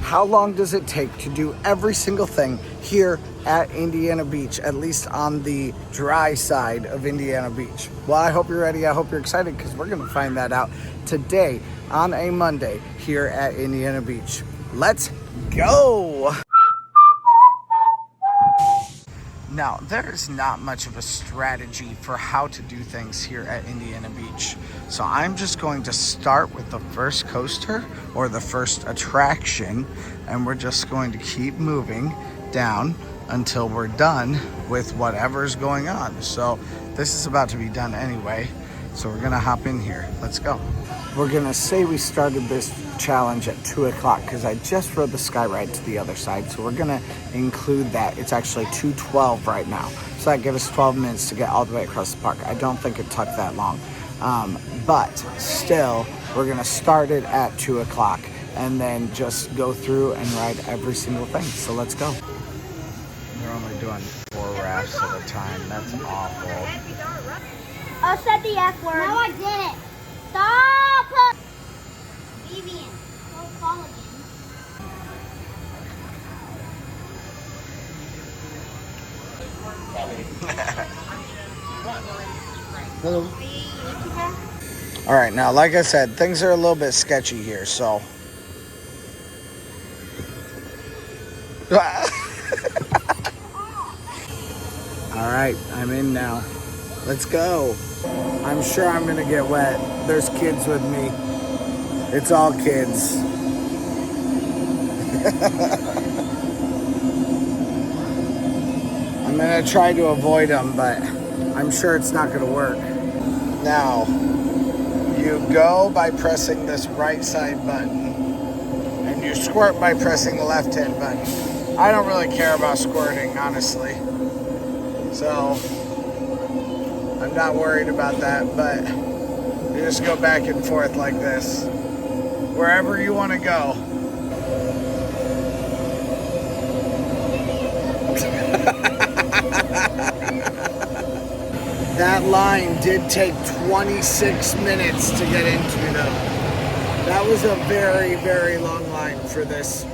how long does it take to do every single thing here at Indiana Beach, at least on the dry side of Indiana Beach? Well, I hope you're ready. I hope you're excited, because we're going to find that out today on a Monday here at Indiana Beach. Let's go. Now, there's not much of a strategy for how to do things here at Indiana Beach. So I'm just going to start with the first coaster, or the first attraction, and we're just going to keep moving down until we're done with whatever's going on. So this is about to be done anyway, so we're gonna hop in here. Let's go. We're gonna say we started this challenge at 2 o'clock because I just rode the sky ride to the other side, so we're gonna include that. It's actually 2:12 right now, so that gives us 12 minutes to get all the way across the park. I don't think it took that long, but still, we're gonna start it at 2 o'clock and then just go through and ride every single thing. So let's go. We're only doing 4 rafts at a time. That's awful. I said the F word. No, I didn't. Stop! Vivian, don't fall again. Hello. All right, now, like I said, things are a little bit sketchy here, so. All right, I'm in now. Let's go. I'm sure I'm gonna get wet. There's kids with me. It's all kids. I'm gonna try to avoid them, but I'm sure it's not gonna work. Now, you go by pressing this right side button, and you squirt by pressing the left hand button. I don't really care about squirting, honestly. So, I'm not worried about that, but you just go back and forth like this, wherever you want to go. That line did take 26 minutes to get into, though. That was a very, very long line for this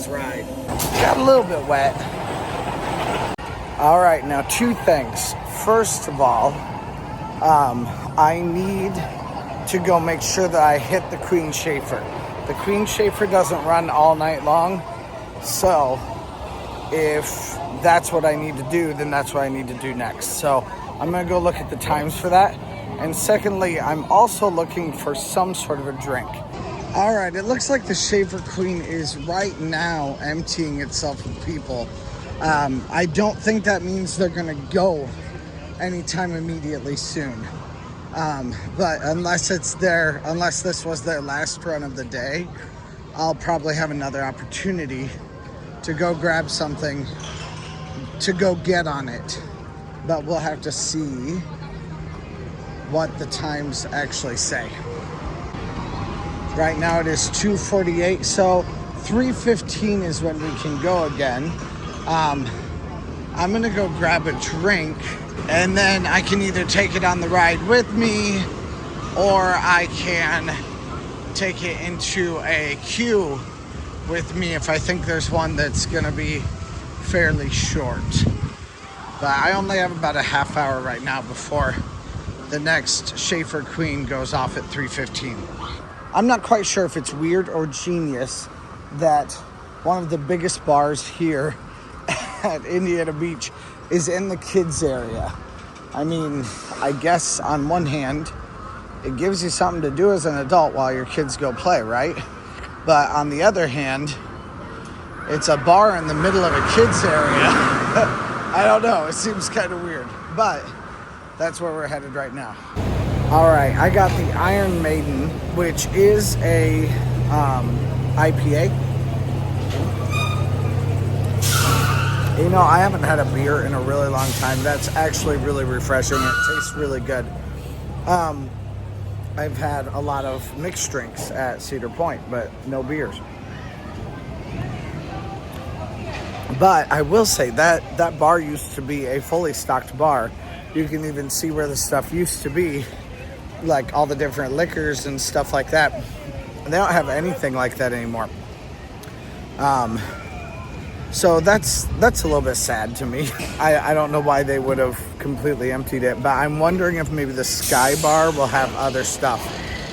ride. Got a little bit wet. All right, now 2 things. First of all, I need to go make sure that I hit the Queen Shafer. The Queen Shafer doesn't run all night long, so if that's what I need to do, then that's what I need to do next. So I'm gonna go look at the times for that. And secondly, I'm also looking for some sort of a drink. All right, it looks like the Shafer Queen is right now emptying itself of people. I don't think that means they're gonna go anytime immediately soon. But unless this was their last run of the day, I'll probably have another opportunity to go grab something to go get on it. But we'll have to see what the times actually say. Right now it is 2:48, so 3:15 is when we can go again. I'm gonna go grab a drink, and then I can either take it on the ride with me, or I can take it into a queue with me if I think there's one that's gonna be fairly short. But I only have about a half hour right now before the next Shafer Queen goes off at 3:15. I'm not quite sure if it's weird or genius that one of the biggest bars here at Indiana Beach is in the kids area. I mean, I guess on one hand, it gives you something to do as an adult while your kids go play, right? But on the other hand, it's a bar in the middle of a kids area. I don't know, it seems kind of weird, but that's where we're headed right now. All right, I got the Iron Maiden, which is a IPA. You know, I haven't had a beer in a really long time. That's actually really refreshing. It tastes really good. I've had a lot of mixed drinks at Cedar Point, but no beers. But I will say that that bar used to be a fully stocked bar. You can even see where the stuff used to be, like all the different liquors and stuff like that. They don't have anything like that anymore. So that's a little bit sad to me. I don't know why they would have completely emptied it, but I'm wondering if maybe the Sky Bar will have other stuff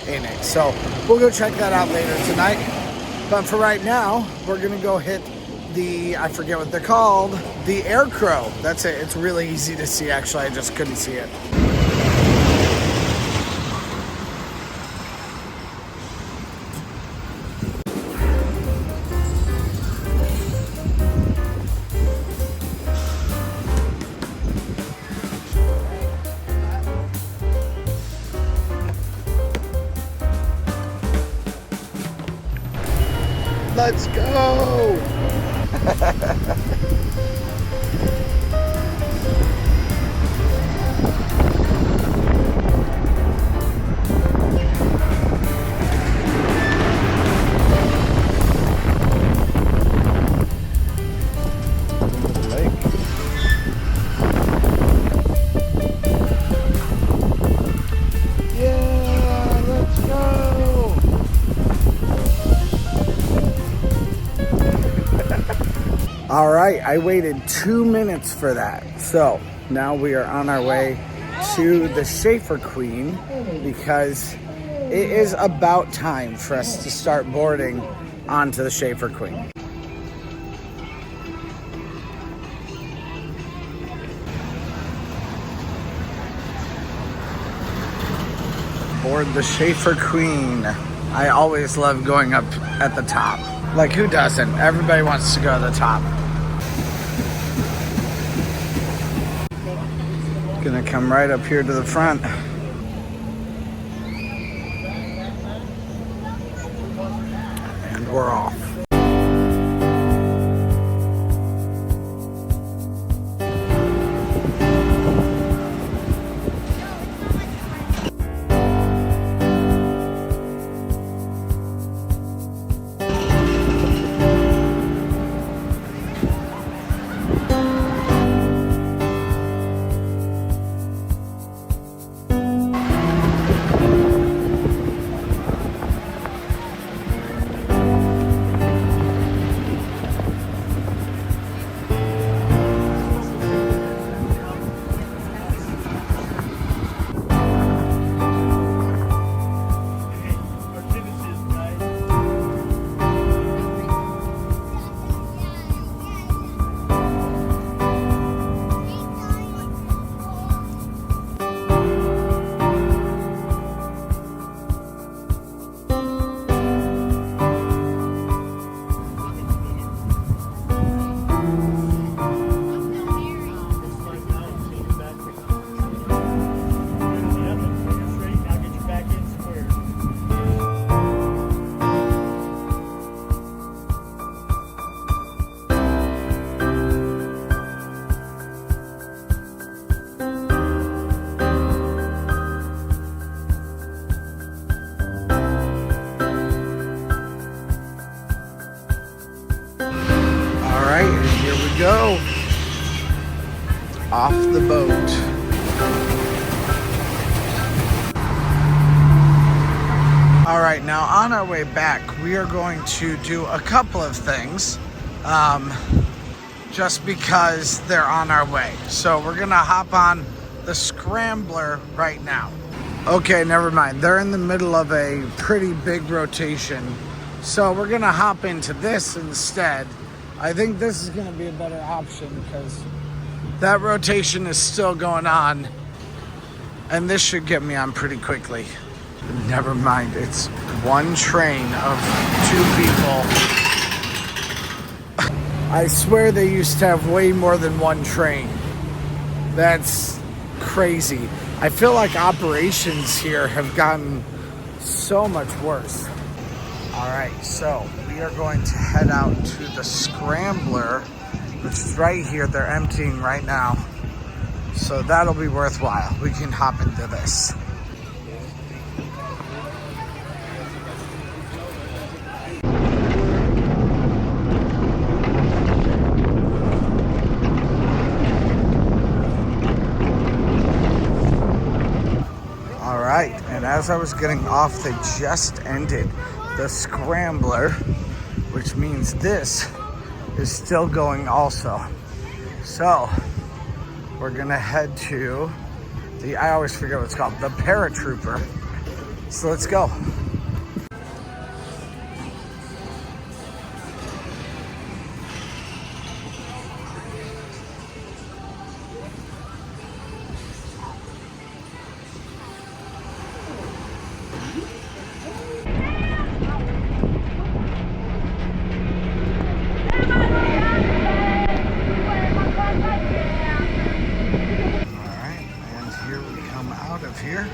in it. So we'll go check that out later tonight. But for right now, we're gonna go hit the, I forget what they're called, the Air Crow. That's it. It's really easy to see, actually. I just couldn't see it. Let's go! All right, I waited 2 minutes for that. So now we are on our way to the Shafer Queen because it is about time for us to start boarding onto the Shafer Queen. Board the Shafer Queen. I always love going up at the top. Like, who doesn't? Everybody wants to go to the top. Gonna come right up here to the front. And we're off. Go off the boat. All right, now on our way back, we are going to do a couple of things just because they're on our way. So we're gonna hop on the Scrambler right now. Okay, never mind. They're in the middle of a pretty big rotation. So we're gonna hop into this instead. I think this is gonna be a better option because that rotation is still going on and this should get me on pretty quickly. Never mind, it's one train of 2 people. I swear they used to have way more than one train. That's crazy. I feel like operations here have gotten so much worse. All right, so we are going to head out to the Scrambler, which is right here. They're emptying right now. So that'll be worthwhile. We can hop into this. All right, and as I was getting off, they just ended the Scrambler, which means this is still going also. So we're gonna head to I always forget what it's called, the paratrooper. So let's go. Here.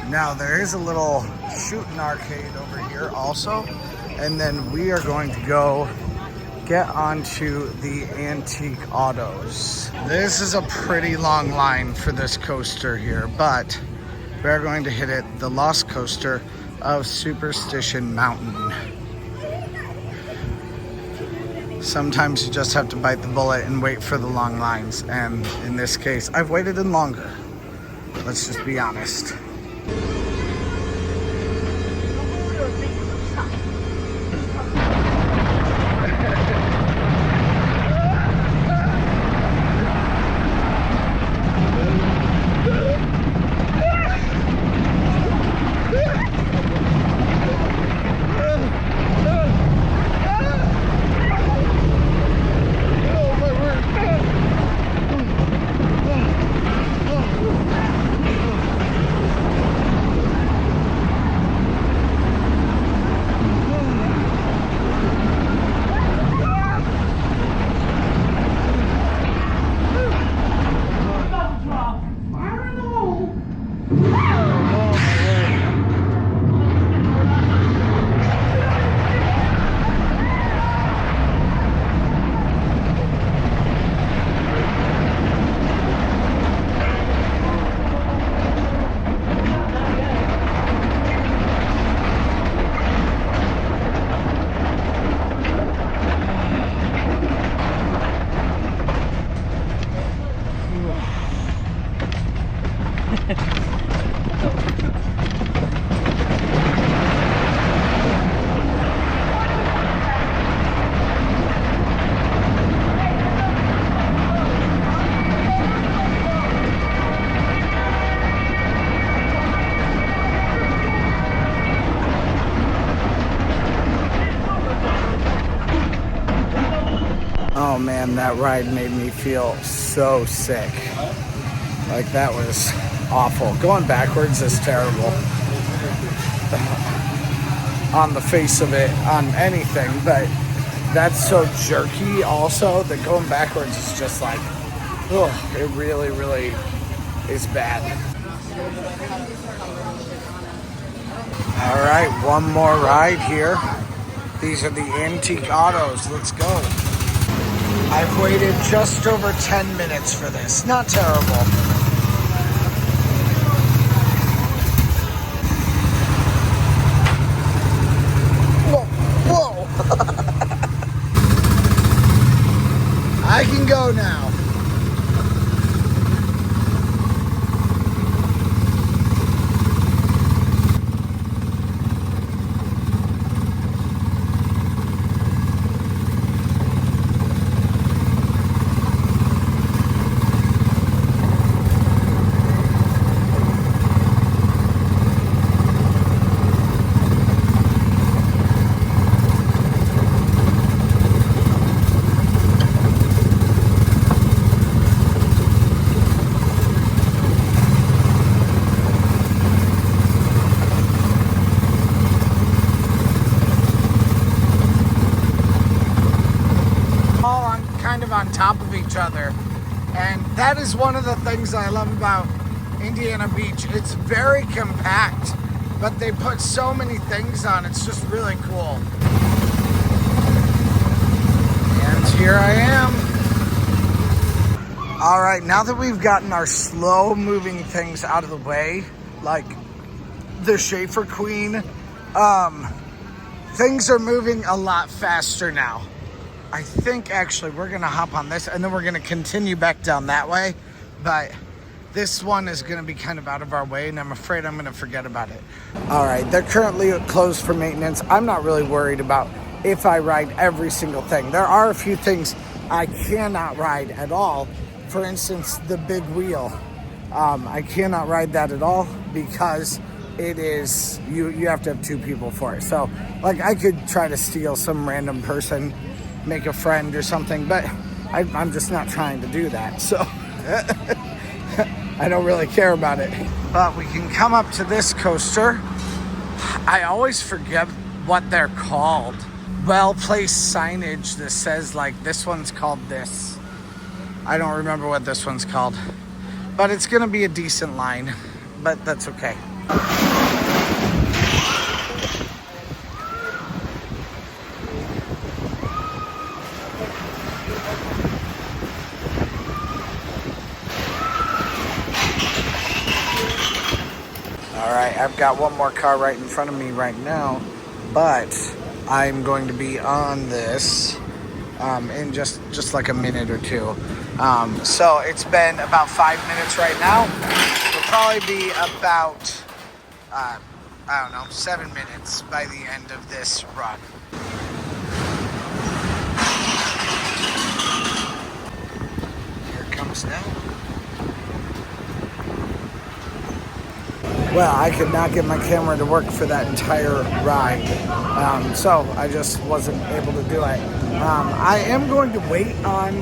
Now there is a little shooting arcade over here also, and then we are going to go get onto the antique autos. This is a pretty long line for this coaster here, but we're going to hit it, the Lost Coaster of Superstition Mountain. Sometimes you just have to bite the bullet and wait for the long lines, and in this case I've waited in longer. Let's just be honest. Oh man, that ride made me feel so sick. Like, that was awful. Going backwards is terrible. On the face of it, on anything, but that's so jerky also that going backwards is just like, oh, it really, really is bad. All right, one more ride here. These are the antique autos. Let's go. I've waited just over 10 minutes for this. Not terrible. Whoa. I can go now. On top of each other, and that is one of the things I love about Indiana Beach. It's very compact, but they put so many things on. It's just really cool. And here I am. All right, now that we've gotten our slow moving things out of the way, like the Shafer Queen, things are moving a lot faster now. I think actually we're gonna hop on this and then we're gonna continue back down that way, but this one is gonna be kind of out of our way and I'm afraid I'm gonna forget about it. All right, they're currently closed for maintenance. I'm not really worried about if I ride every single thing. There are a few things I cannot ride at all. For instance, the big wheel. I cannot ride that at all because it is, you have to have 2 people for it. So like I could try to steal some random person, make a friend or something, but I'm just not trying to do that. So I don't really care about it. But we can come up to this coaster. I always forget what they're called. Well-placed signage that says like this one's called this. I don't remember what this one's called. But it's gonna be a decent line, but that's okay. All right, I've got one more car right in front of me right now, but I'm going to be on this in just like a minute or 2. So it's been about 5 minutes right now. It'll probably be about, I don't know, 7 minutes by the end of this run. Here it comes now. Well, I could not get my camera to work for that entire ride, so I just wasn't able to do it. I am going to wait on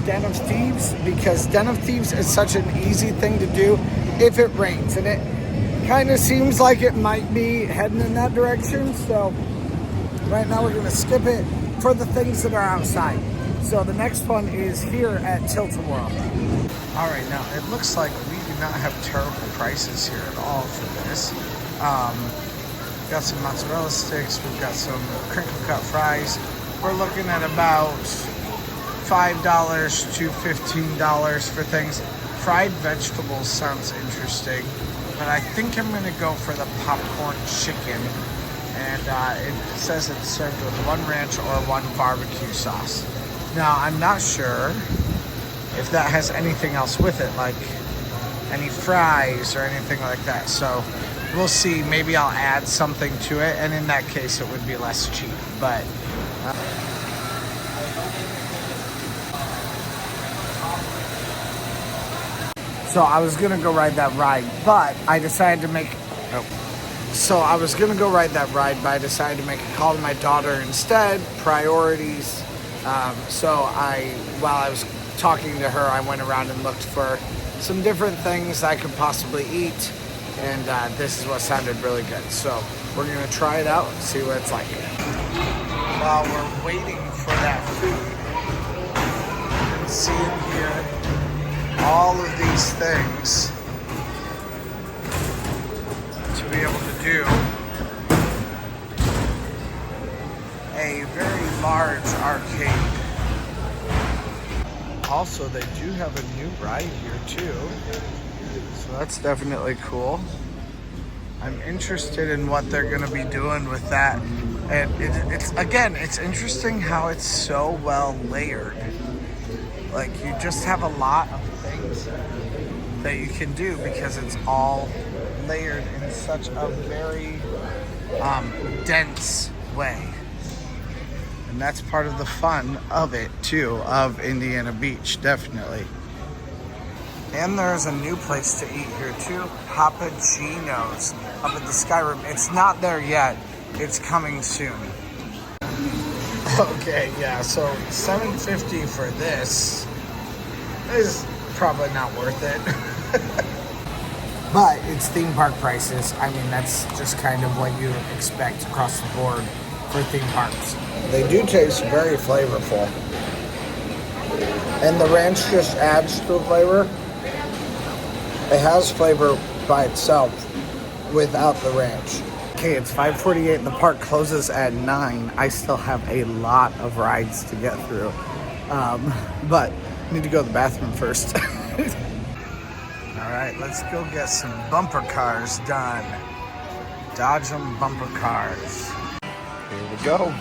Den of Thieves because Den of Thieves is such an easy thing to do if it rains, and it kind of seems like it might be heading in that direction. So right now we're going to skip it for the things that are outside. So the next one is here at Tilt-A-Whirl. All right, now it looks like we do not have terrible prices here at all for this. We've got some mozzarella sticks, we've got some crinkle cut fries. We're looking at about $5 to $15 for things. Fried vegetables sounds interesting, but I think I'm gonna go for the popcorn chicken. And it says it's served with 1 ranch or 1 barbecue sauce. Now, I'm not sure if that has anything else with it, like any fries or anything like that. So we'll see. Maybe I'll add something to it, and in that case, it would be less cheap. But so I was gonna go ride that ride, but I decided to make. So I was gonna go ride that ride, but I decided to make a call to my daughter instead. Priorities. While I was talking to her, I went around and looked for some different things I could possibly eat, and this is what sounded really good. So we're gonna try it out and see what it's like. While we're waiting for that food, you can see in here all of these things to be able to do a very large arcade. Also, they do have a new ride here too, so that's definitely cool. I'm interested in what they're going to be doing with that. And it's interesting how it's so well layered. Like, you just have a lot of things that you can do because it's all layered in such a very dense way. And that's part of the fun of it too, of Indiana Beach, definitely. And there's a new place to eat here too, Papa Gino's up at the Sky Room. It's not there yet, it's coming soon. Okay, yeah, so $7.50 for this is probably not worth it. But it's theme park prices. I mean, that's just kind of what you expect across the board for theme parks. They do taste very flavorful. And the ranch just adds to the flavor. It has flavor by itself without the ranch. Okay, it's 5:48 and the park closes at 9. I still have a lot of rides to get through. But I need to go to the bathroom first. All right, let's go get some bumper cars done. Dodge 'em bumper cars. Here we go.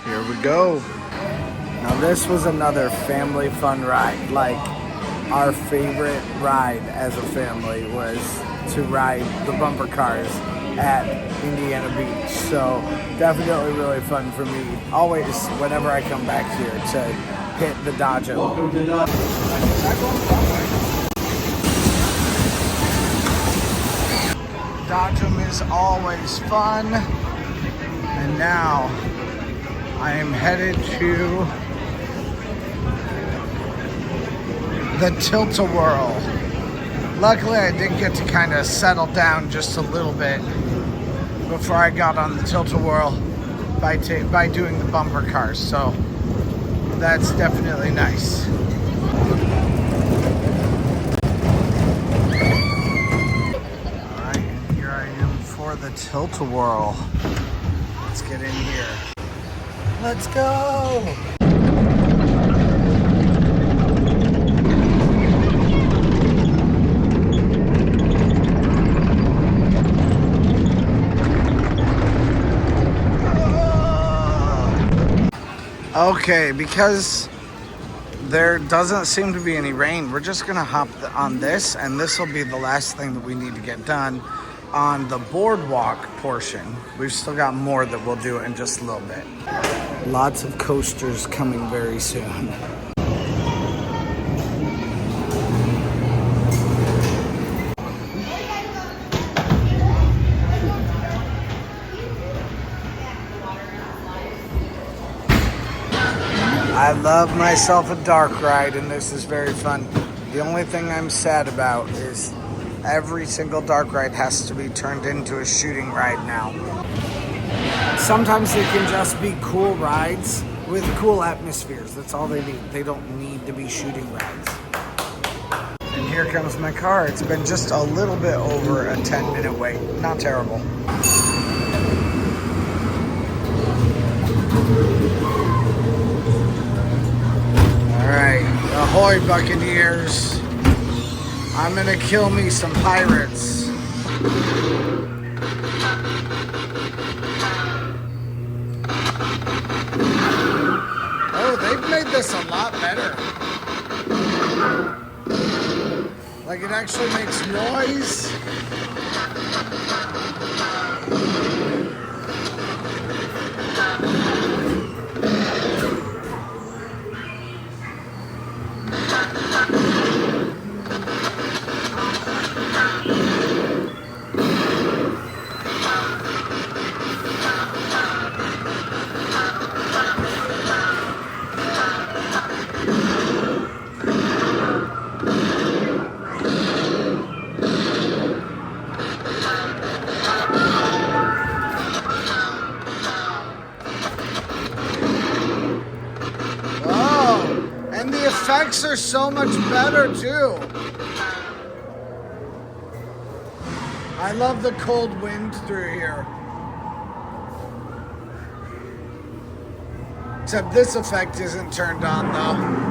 Here we go. Now this was another family fun ride. Like, our favorite ride as a family was to ride the bumper cars at Indiana Beach. So definitely really fun for me. Always, whenever I come back here, to hit the Dodgem. Dodgem is always fun. And now I am headed to the Tilt-A-Whirl. Luckily, I did get to kind of settle down just a little bit before I got on the Tilt-A-Whirl by doing the bumper cars. So that's definitely nice. All right, and here I am for the Tilt-A-Whirl. Let's get in here. Let's go. Okay, because there doesn't seem to be any rain, we're just gonna hop on this, and this will be the last thing that we need to get done on the boardwalk portion. We've still got more that we'll do in just a little bit. Lots of coasters coming very soon. I love myself a dark ride, and this is very fun. The only thing I'm sad about is every single dark ride has to be turned into a shooting ride now. Sometimes they can just be cool rides with cool atmospheres. That's all they need. They don't need to be shooting rides. And here comes my car. It's been just a little bit over a 10-minute wait. Not terrible. Alright, ahoy Buccaneers. I'm gonna kill me some pirates. Oh, they've made this a lot better. Like, it actually makes noise. Effects are so much better too. I love the cold wind through here. Except this effect isn't turned on though.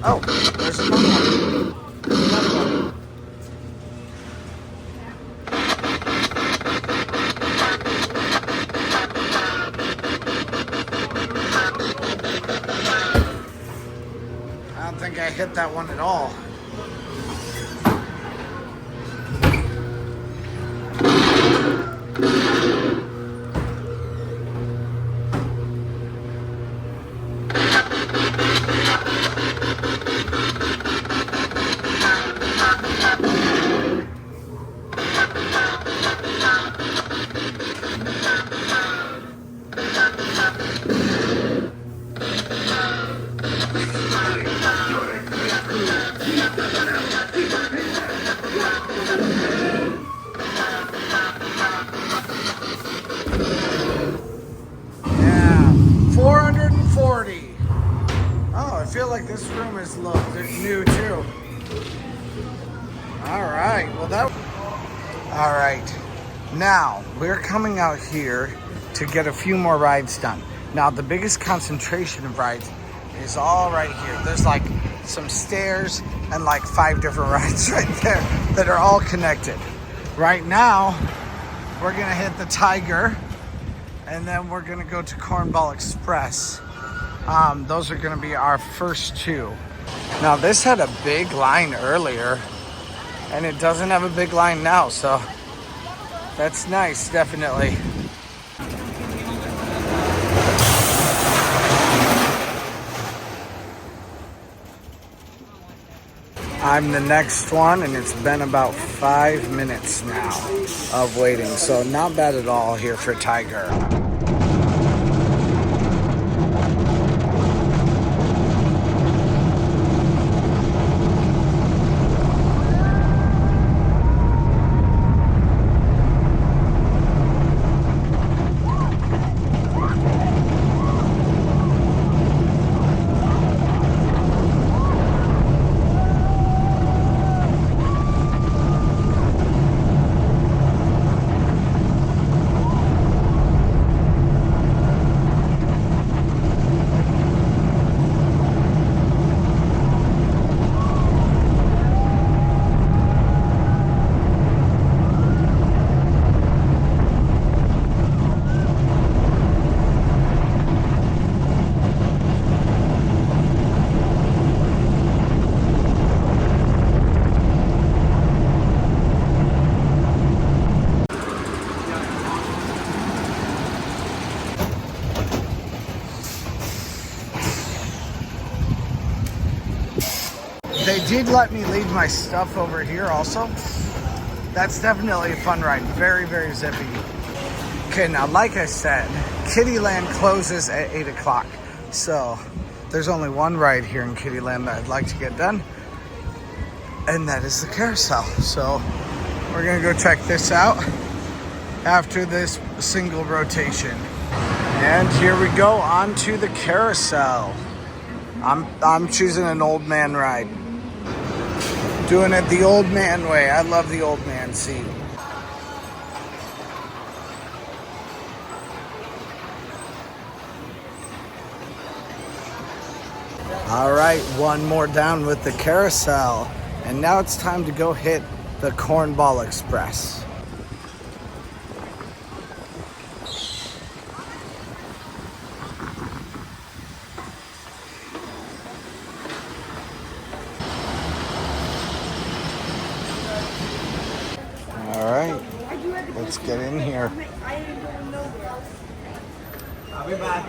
Oh, there's another one. Another one. I don't think I hit that one at all. I feel like this room is new too. All right, well that. All right, now we're coming out here to get a few more rides done. Now, the biggest concentration of rides is all right here. There's like some stairs and like 5 different rides right there that are all connected. Right now, we're gonna hit the Tiger, and then we're gonna go to Cornball Express. Those are gonna be our first 2. Now, this had a big line earlier, and it doesn't have a big line now, so that's nice, definitely. I'm the next one, and it's been about 5 minutes now of waiting, so not bad at all here for Tiger. They did let me leave my stuff over here also. That's definitely a fun ride. Very, very zippy. Okay, now like I said, Kiddyland closes at 8 o'clock. So there's only one ride here in Kiddyland that I'd like to get done, and that is the carousel. So we're gonna go check this out after this single rotation. And here we go, on to the carousel. I'm choosing an old man ride. Doing it the old man way. I love the old man seat. All right, one more down with the carousel. And now it's time to go hit the Cornball Express. All right, let's get in here. I'll be back.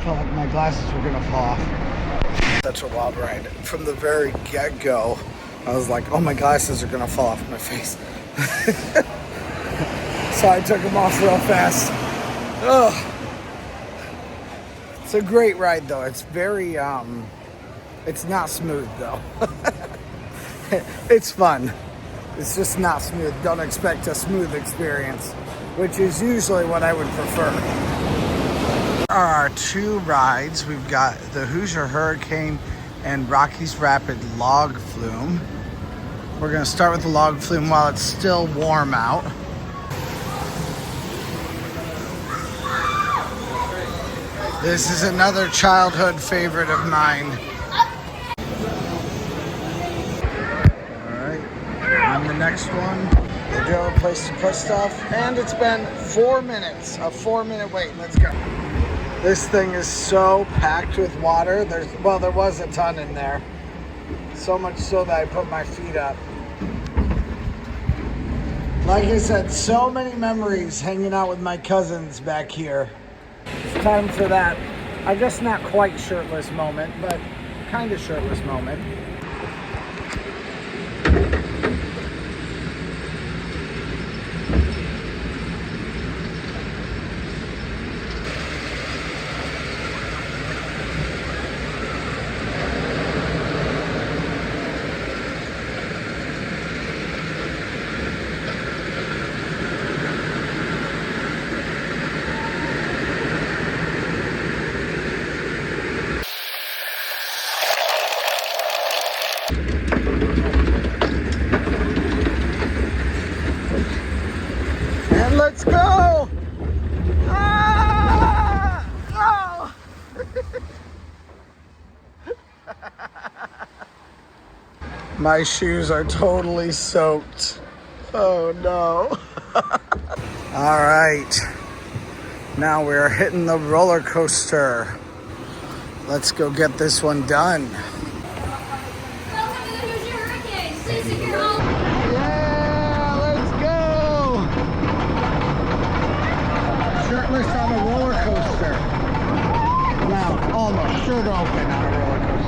Felt like my glasses were gonna fall off. Such a wild ride. From the very get-go, I was like, oh, my glasses are gonna fall off my face. So I took them off real fast. Oh, it's a great ride though. It's very, it's not smooth though. It's fun. It's just not smooth. Don't expect a smooth experience, which is usually what I would prefer. Are our 2 rides. We've got the Hoosier Hurricane and Rockies Rapid Log Flume. We're going to start with the Log Flume while it's still warm out. This is another childhood favorite of mine. All right, on the next one, the do have a place to put stuff. And it's been 4 minutes, a 4-minute wait. Let's go. This thing is so packed with water. There was a ton in there. So much so that I put my feet up. Like I said, so many memories hanging out with my cousins back here. It's time for that, I guess not quite shirtless moment, but kind of shirtless moment. Let's go! Ah! Oh! My shoes are totally soaked. Oh no. All right. Now we're hitting the roller coaster. Let's go get this one done. Shirtless on a roller coaster. Well, almost shirt open on a roller coaster.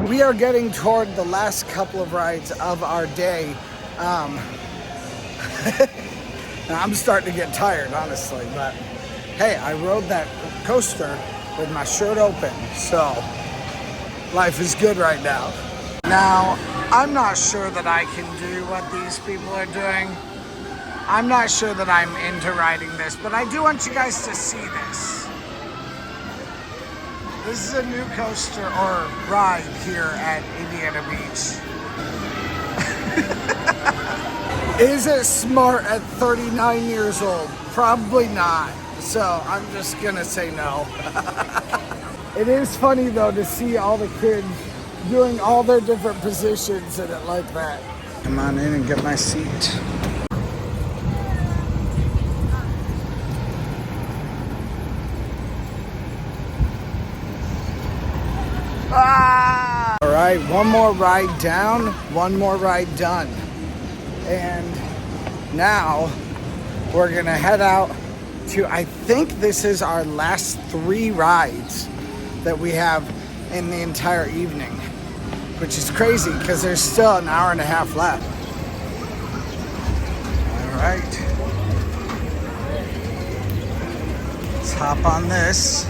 We are getting toward the last couple of rides of our day. I'm starting to get tired, honestly, but hey, I rode that coaster with my shirt open, so life is good right now. Now, I'm not sure that I can do what these people are doing. I'm not sure that I'm into riding this, but I do want you guys to see this. This is a new coaster or ride here at Indiana Beach. Is it smart at 39 years old? Probably not. So I'm just gonna say no. It is funny though to see all the kids doing all their different positions in it like that. Come on in and get my seat. Ah! All right, one more ride down, one more ride done. And now we're gonna head out to, I think this is our last 3 rides that we have in the entire evening, which is crazy because there's still an hour and a half left. All right. Let's hop on this.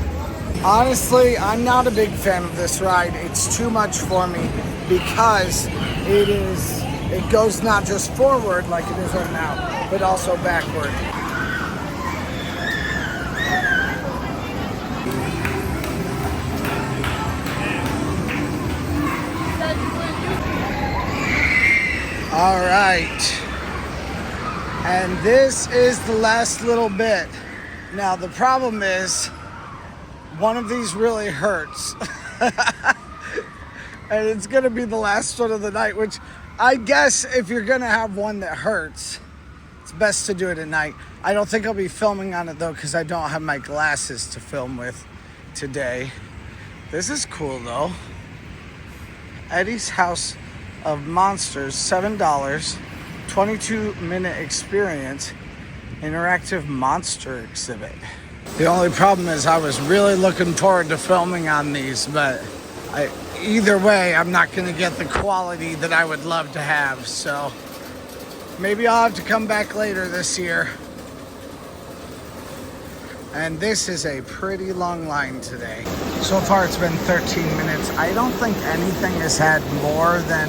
Honestly, I'm not a big fan of this ride. It's too much for me because it goes not just forward like it is right now, but also backward. All right. And this is the last little bit. Now, the problem is, one of these really hurts. And it's gonna be the last one of the night, which I guess if you're gonna have one that hurts, it's best to do it at night. I don't think I'll be filming on it though, because I don't have my glasses to film with today. This is cool though. Eddie's House of Monsters, $7, 22-minute experience, interactive monster exhibit. The only problem is I was really looking forward to filming on these, but either way, I'm not going to get the quality that I would love to have. So maybe I'll have to come back later this year. And this is a pretty long line today. So far it's been 13 minutes. I don't think anything has had more than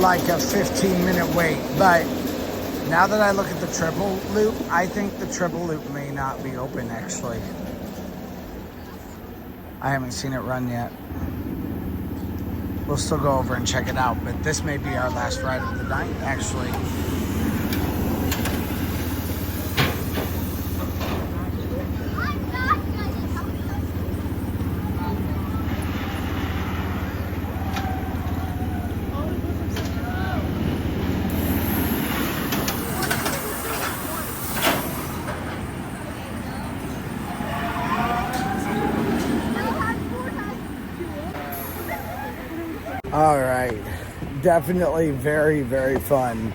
like a 15-minute wait. But now that I look at the triple loop, I think the triple loop may not be open actually. I haven't seen it run yet. We'll still go over and check it out, but this may be our last ride of the night actually. All right, definitely very, very fun.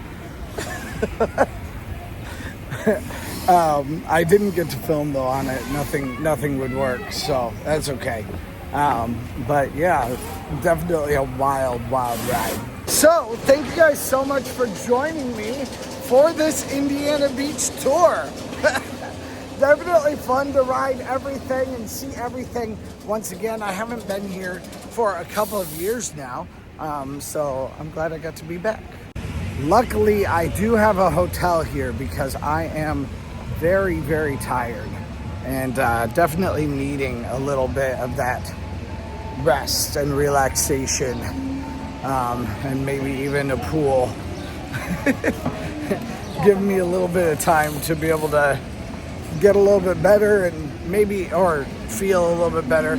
I didn't get to film though on it. Nothing would work, so that's okay. But yeah, definitely a wild ride. So thank you guys so much for joining me for this Indiana Beach tour. Definitely fun to ride everything and see everything. Once again, I haven't been here for a couple of years now, so I'm glad I got to be back. Luckily, I do have a hotel here because I am very, very tired and definitely needing a little bit of that rest and relaxation, and maybe even a pool. Give me a little bit of time to be able to get a little bit better and maybe, or feel a little bit better,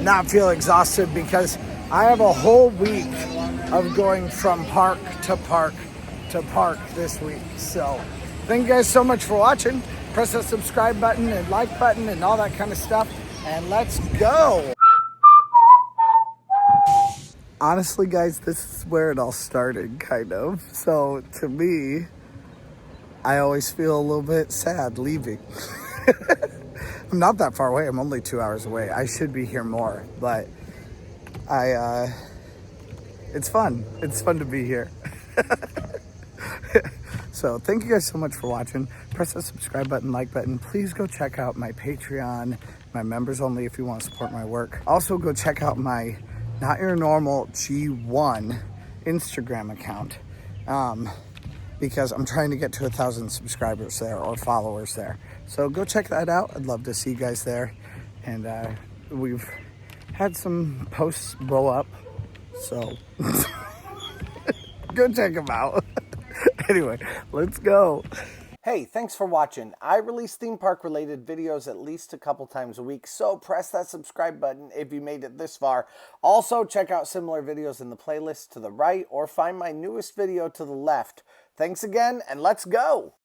not feel exhausted, because I have a whole week of going from park to park to park this week. So thank you guys so much for watching. Press that subscribe button and like button and all that kind of stuff, and let's go. Honestly guys, this is where it all started, kind of. So to me, I always feel a little bit sad leaving. I'm not that far away. I'm only 2 hours away. I should be here more, but it's fun. It's fun to be here. So thank you guys so much for watching. Press the subscribe button, like button. Please go check out my Patreon, my members only, if you want to support my work. Also go check out my Not Your Normal G1 Instagram account. Because I'm trying to get to 1,000 subscribers there, or followers there. So go check that out. I'd love to see you guys there. And we've had some posts blow up, so go check them out. Anyway, let's go. Hey, thanks for watching. I release theme park related videos at least a couple times a week, so press that subscribe button if you made it this far. Also, check out similar videos in the playlist to the right, or find my newest video to the left. Thanks again, and let's go!